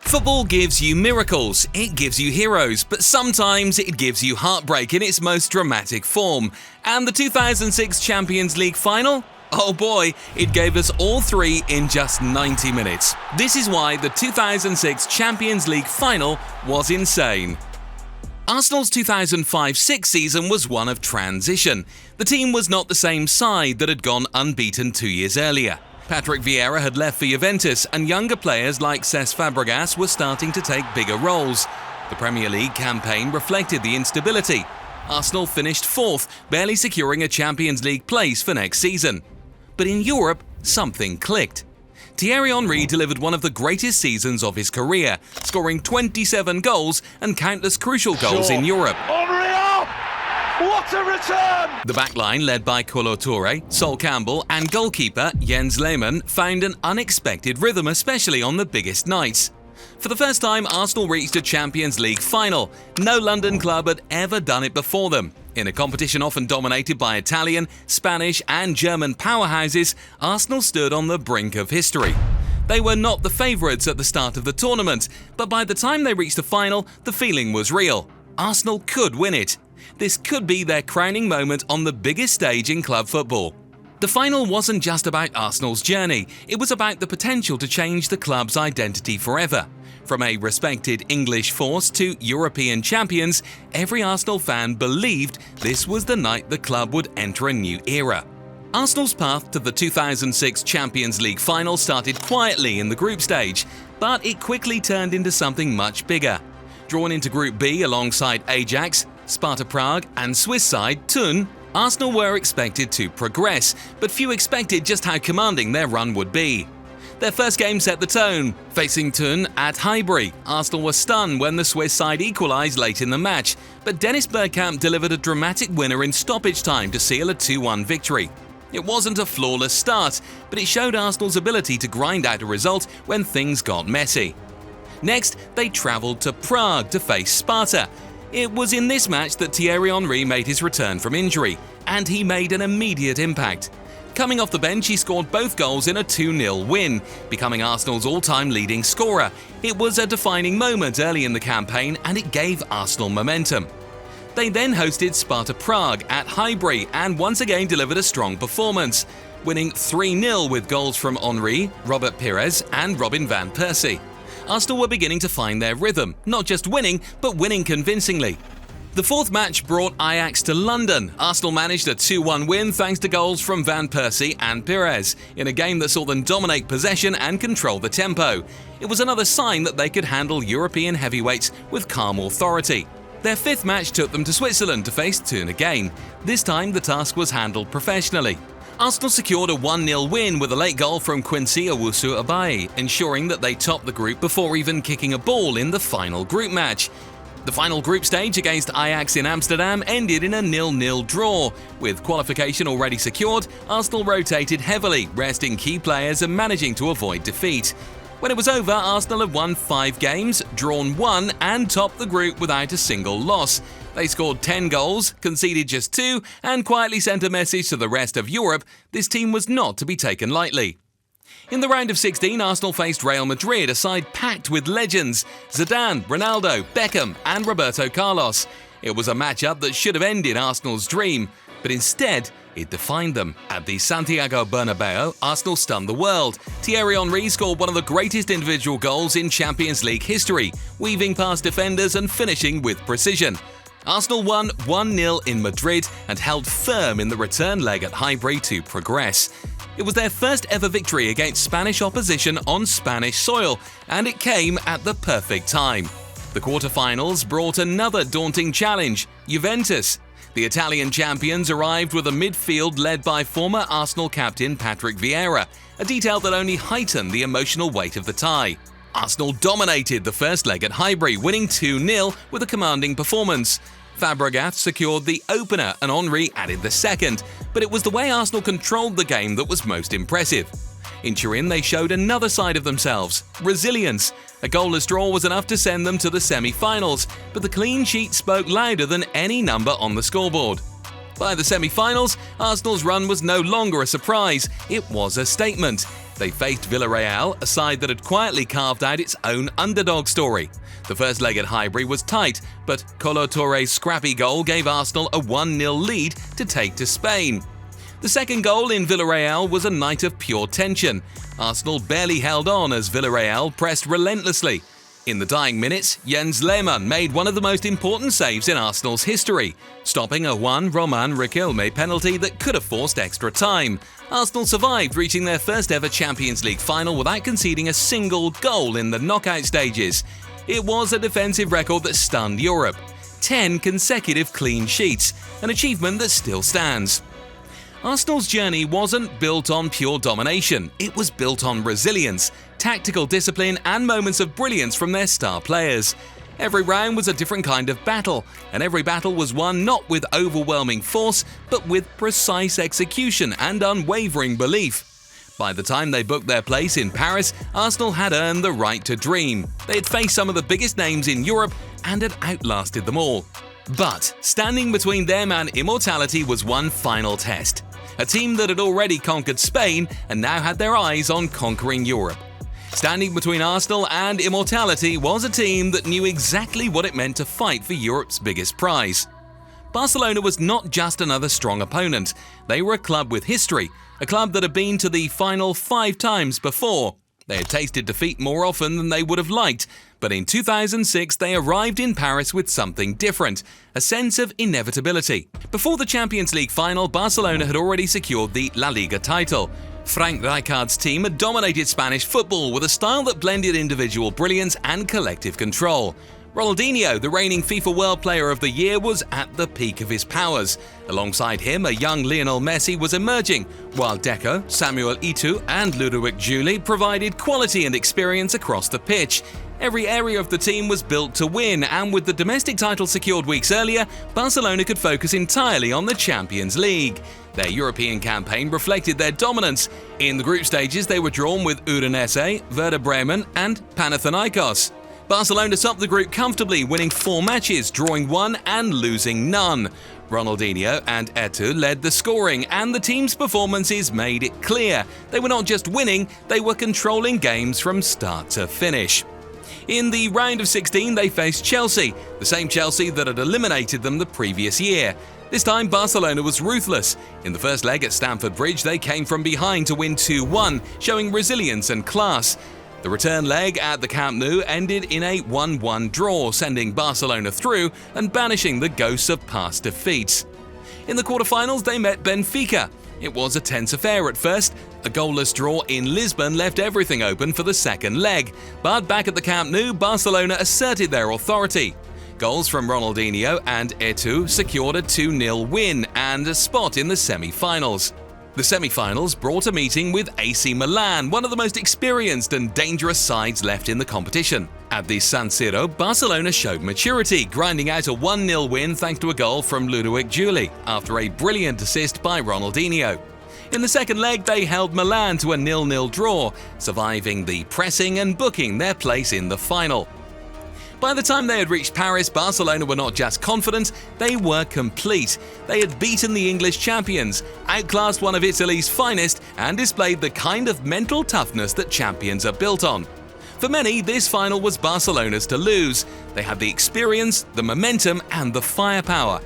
Football gives you miracles, it gives you heroes, but sometimes it gives you heartbreak in its most dramatic form. And the 2006 Champions League final? Oh boy, it gave us all three in just 90 minutes. This is why the 2006 Champions League final was insane. Arsenal's 2005-06 season was one of transition. The team was not the same side that had gone unbeaten 2 years earlier. Patrick Vieira had left for Juventus, and younger players like Cesc Fabregas were starting to take bigger roles. The Premier League campaign reflected the instability. Arsenal finished fourth, barely securing a Champions League place for next season. But in Europe, something clicked. Thierry Henry delivered one of the greatest seasons of his career, scoring 27 goals and countless crucial goals in Europe. Henry up! What a return! The backline, led by Kolo Touré, Sol Campbell and goalkeeper Jens Lehmann, found an unexpected rhythm, especially on the biggest nights. For the first time, Arsenal reached a Champions League final. No London club had ever done it before them. In a competition often dominated by Italian, Spanish and German powerhouses, Arsenal stood on the brink of history. They were not the favourites at the start of the tournament, but by the time they reached the final, the feeling was real. Arsenal could win it. This could be their crowning moment on the biggest stage in club football. The final wasn't just about Arsenal's journey, it was about the potential to change the club's identity forever. From a respected English force to European champions, every Arsenal fan believed this was the night the club would enter a new era. Arsenal's path to the 2006 Champions League final started quietly in the group stage, but it quickly turned into something much bigger. Drawn into Group B alongside Ajax, Sparta Prague and Swiss side Thun, Arsenal were expected to progress, but few expected just how commanding their run would be. Their first game set the tone. Facing Thun at Highbury, Arsenal were stunned when the Swiss side equalised late in the match, but Dennis Bergkamp delivered a dramatic winner in stoppage time to seal a 2-1 victory. It wasn't a flawless start, but it showed Arsenal's ability to grind out a result when things got messy. Next, they travelled to Prague to face Sparta. It was in this match that Thierry Henry made his return from injury, and he made an immediate impact. Coming off the bench, he scored both goals in a 2-0 win, becoming Arsenal's all-time leading scorer. It was a defining moment early in the campaign, and it gave Arsenal momentum. They then hosted Sparta Prague at Highbury and once again delivered a strong performance, winning 3-0 with goals from Henry, Robert Pires and Robin van Persie. Arsenal were beginning to find their rhythm, not just winning, but winning convincingly. The fourth match brought Ajax to London. Arsenal managed a 2-1 win thanks to goals from Van Persie and Pires, in a game that saw them dominate possession and control the tempo. It was another sign that they could handle European heavyweights with calm authority. Their fifth match took them to Switzerland to face Thun again. This time the task was handled professionally. Arsenal secured a 1-0 win with a late goal from Quincy Owusu-Abayi, ensuring that they topped the group before even kicking a ball in the final group match. The final group stage against Ajax in Amsterdam ended in a 0-0 draw. With qualification already secured, Arsenal rotated heavily, resting key players and managing to avoid defeat. When it was over, Arsenal had won 5 games, drawn 1 and topped the group without a single loss. They scored 10 goals, conceded just 2 and quietly sent a message to the rest of Europe: this team was not to be taken lightly. In the round of 16, Arsenal faced Real Madrid, a side packed with legends: Zidane, Ronaldo, Beckham and Roberto Carlos. It was a matchup that should have ended Arsenal's dream, but instead it defined them. At the Santiago Bernabeu, Arsenal stunned the world. Thierry Henry scored one of the greatest individual goals in Champions League history, weaving past defenders and finishing with precision. Arsenal won 1-0 in Madrid and held firm in the return leg at Highbury to progress. It was their first ever victory against Spanish opposition on Spanish soil, and it came at the perfect time. The quarter-finals brought another daunting challenge: Juventus. The Italian champions arrived with a midfield led by former Arsenal captain Patrick Vieira, a detail that only heightened the emotional weight of the tie. Arsenal dominated the first leg at Highbury, winning 2-0 with a commanding performance. Fabregas secured the opener and Henry added the second, but it was the way Arsenal controlled the game that was most impressive. In Turin, they showed another side of themselves: resilience. A goalless draw was enough to send them to the semi-finals, but the clean sheet spoke louder than any number on the scoreboard. By the semi-finals, Arsenal's run was no longer a surprise, it was a statement. They faced Villarreal, a side that had quietly carved out its own underdog story. The first leg at Highbury was tight, but Kolo Touré's scrappy goal gave Arsenal a 1-0 lead to take to Spain. The second goal in Villarreal was a night of pure tension. Arsenal barely held on as Villarreal pressed relentlessly. In the dying minutes, Jens Lehmann made one of the most important saves in Arsenal's history, stopping a Juan Roman Riquelme penalty that could have forced extra time. Arsenal survived, reaching their first ever Champions League final without conceding a single goal in the knockout stages. It was a defensive record that stunned Europe. 10 consecutive clean sheets, an achievement that still stands. Arsenal's journey wasn't built on pure domination, it was built on resilience, tactical discipline and moments of brilliance from their star players. Every round was a different kind of battle, and every battle was won not with overwhelming force, but with precise execution and unwavering belief. By the time they booked their place in Paris, Arsenal had earned the right to dream. They had faced some of the biggest names in Europe and had outlasted them all. But standing between them and immortality was one final test. A team that had already conquered Spain and now had their eyes on conquering Europe. Standing between Arsenal and immortality was a team that knew exactly what it meant to fight for Europe's biggest prize. Barcelona was not just another strong opponent. They were a club with history, a club that had been to the final 5 times before. They had tasted defeat more often than they would have liked, but in 2006 they arrived in Paris with something different, a sense of inevitability. Before the Champions League final, Barcelona had already secured the La Liga title. Frank Rijkaard's team had dominated Spanish football with a style that blended individual brilliance and collective control. Ronaldinho, the reigning FIFA World Player of the Year, was at the peak of his powers. Alongside him, a young Lionel Messi was emerging, while Deco, Samuel Eto'o and Ludovic Giuly provided quality and experience across the pitch. Every area of the team was built to win, and with the domestic title secured weeks earlier, Barcelona could focus entirely on the Champions League. Their European campaign reflected their dominance. In the group stages, they were drawn with Udinese, Werder Bremen and Panathinaikos. Barcelona topped the group comfortably, winning 4 matches, drawing 1 and losing none. Ronaldinho and Eto'o led the scoring, and the team's performances made it clear they were not just winning, they were controlling games from start to finish. In the round of 16, they faced Chelsea, the same Chelsea that had eliminated them the previous year. This time, Barcelona was ruthless. In the first leg at Stamford Bridge, they came from behind to win 2-1, showing resilience and class. The return leg at the Camp Nou ended in a 1-1 draw, sending Barcelona through and banishing the ghosts of past defeats. In the quarterfinals, they met Benfica. It was a tense affair at first. A goalless draw in Lisbon left everything open for the second leg, but back at the Camp Nou, Barcelona asserted their authority. Goals from Ronaldinho and Eto'o secured a 2-0 win and a spot in the semi-finals. The semi-finals brought a meeting with AC Milan, one of the most experienced and dangerous sides left in the competition. At the San Siro, Barcelona showed maturity, grinding out a 1-0 win thanks to a goal from Ludovic Giuly after a brilliant assist by Ronaldinho. In the second leg, they held Milan to a 0-0 draw, surviving the pressing and booking their place in the final. By the time they had reached Paris, Barcelona were not just confident, they were complete. They had beaten the English champions, outclassed one of Italy's finest, and displayed the kind of mental toughness that champions are built on. For many, this final was Barcelona's to lose. They had the experience, the momentum, and the firepower.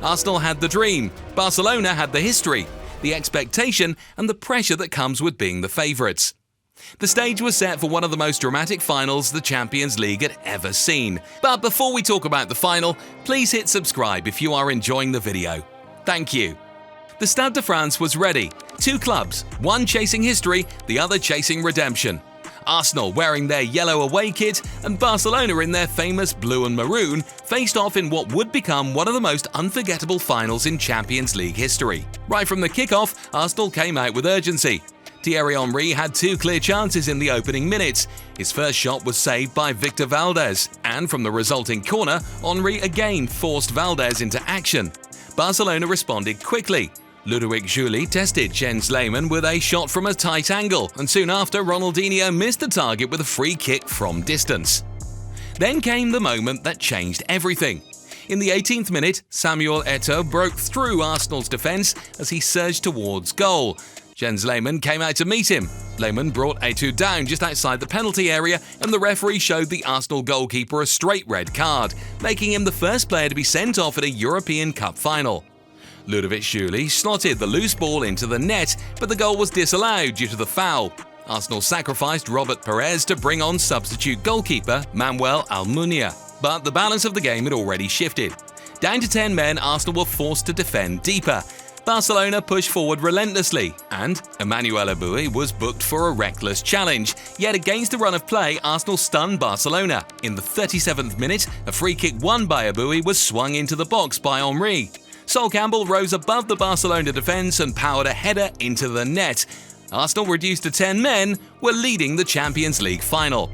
Arsenal had the dream, Barcelona had the history, the expectation, and the pressure that comes with being the favourites. The stage was set for one of the most dramatic finals the Champions League had ever seen. But before we talk about the final, please hit subscribe if you are enjoying the video. Thank you. The Stade de France was ready. 2 clubs, one chasing history, the other chasing redemption. Arsenal, wearing their yellow away kit, and Barcelona in their famous blue and maroon, faced off in what would become one of the most unforgettable finals in Champions League history. Right from the kickoff, Arsenal came out with urgency. Thierry Henry had 2 clear chances in the opening minutes. His first shot was saved by Victor Valdés, and from the resulting corner, Henry again forced Valdés into action. Barcelona responded quickly. Ludovic Giuly tested Jens Lehmann with a shot from a tight angle, and soon after, Ronaldinho missed the target with a free kick from distance. Then came the moment that changed everything. In the 18th minute, Samuel Eto'o broke through Arsenal's defence as he surged towards goal. Jens Lehmann came out to meet him. Lehmann brought Eto'o down just outside the penalty area, and the referee showed the Arsenal goalkeeper a straight red card, making him the first player to be sent off at a European Cup final. Ludovic Schuly slotted the loose ball into the net, but the goal was disallowed due to the foul. Arsenal sacrificed Robert Perez to bring on substitute goalkeeper Manuel Almunia, but the balance of the game had already shifted. Down to 10 men, Arsenal were forced to defend deeper. Barcelona pushed forward relentlessly, and Emmanuel Eboué was booked for a reckless challenge. Yet against the run of play, Arsenal stunned Barcelona. In the 37th minute, a free kick won by Eboué was swung into the box by Henry. Sol Campbell rose above the Barcelona defence and powered a header into the net. Arsenal, reduced to 10 men, were leading the Champions League final.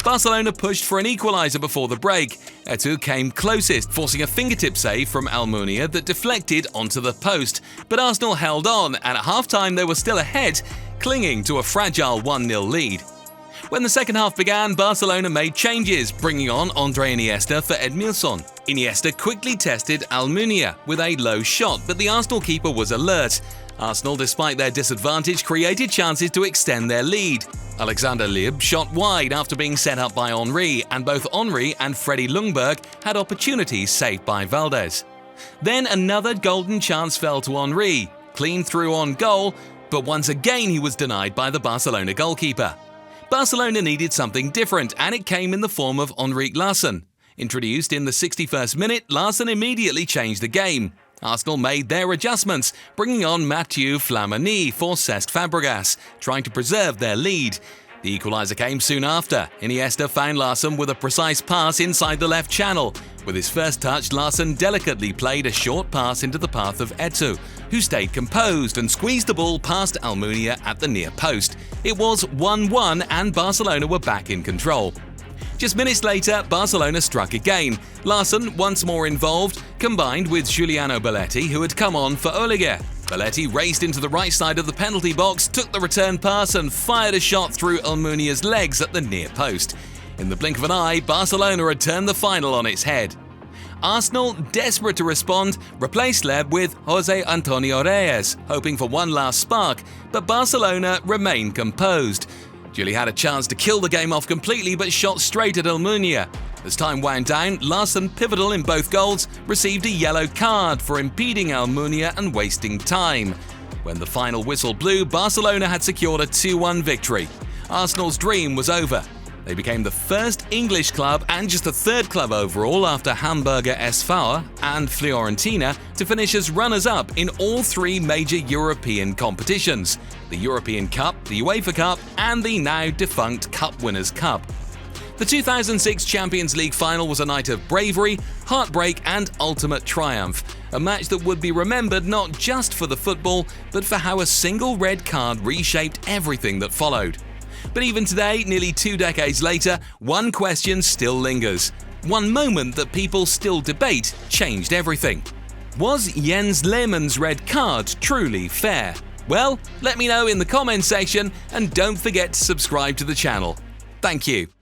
Barcelona pushed for an equaliser before the break. Eto'o came closest, forcing a fingertip save from Almunia that deflected onto the post. But Arsenal held on, and at half-time they were still ahead, clinging to a fragile 1-0 lead. When the second half began, Barcelona made changes, bringing on André Iniesta for Edmilson. Iniesta quickly tested Almunia with a low shot, but the Arsenal keeper was alert. Arsenal, despite their disadvantage, created chances to extend their lead. Alexander Lieb shot wide after being set up by Henry, and both Henry and Freddie Ljungberg had opportunities saved by Valdez. Then another golden chance fell to Henry, clean through on goal, but once again he was denied by the Barcelona goalkeeper. Barcelona needed something different, and it came in the form of Henrik Larsson. Introduced in the 61st minute, Larsson immediately changed the game. Arsenal made their adjustments, bringing on Mathieu Flamini for Cesc Fabregas, trying to preserve their lead. The equaliser came soon after. Iniesta found Larsson with a precise pass inside the left channel. With his first touch, Larsson delicately played a short pass into the path of Eto'o, who stayed composed and squeezed the ball past Almunia at the near post. It was 1-1 and Barcelona were back in control. Just minutes later, Barcelona struck again. Larsson, once more involved, combined with Giuliano Belletti, who had come on for Oliger. Belletti raced into the right side of the penalty box, took the return pass and fired a shot through Almunia's legs at the near post. In the blink of an eye, Barcelona had turned the final on its head. Arsenal, desperate to respond, replaced Leb with Jose Antonio Reyes, hoping for one last spark, but Barcelona remained composed. Juli had a chance to kill the game off completely but shot straight at Almunia. As time wound down, Larsson, pivotal in both goals, received a yellow card for impeding Almunia and wasting time. When the final whistle blew, Barcelona had secured a 2-1 victory. Arsenal's dream was over. They became the first English club and just the third club overall after Hamburger SV and Fiorentina to finish as runners-up in all three major European competitions: the European Cup, the UEFA Cup, and the now defunct Cup Winners' Cup. The 2006 Champions League final was a night of bravery, heartbreak, and ultimate triumph. A match that would be remembered not just for the football, but for how a single red card reshaped everything that followed. But even today, nearly 2 decades later, one question still lingers. One moment that people still debate changed everything. Was Jens Lehmann's red card truly fair? Well, let me know in the comments section, and don't forget to subscribe to the channel. Thank you.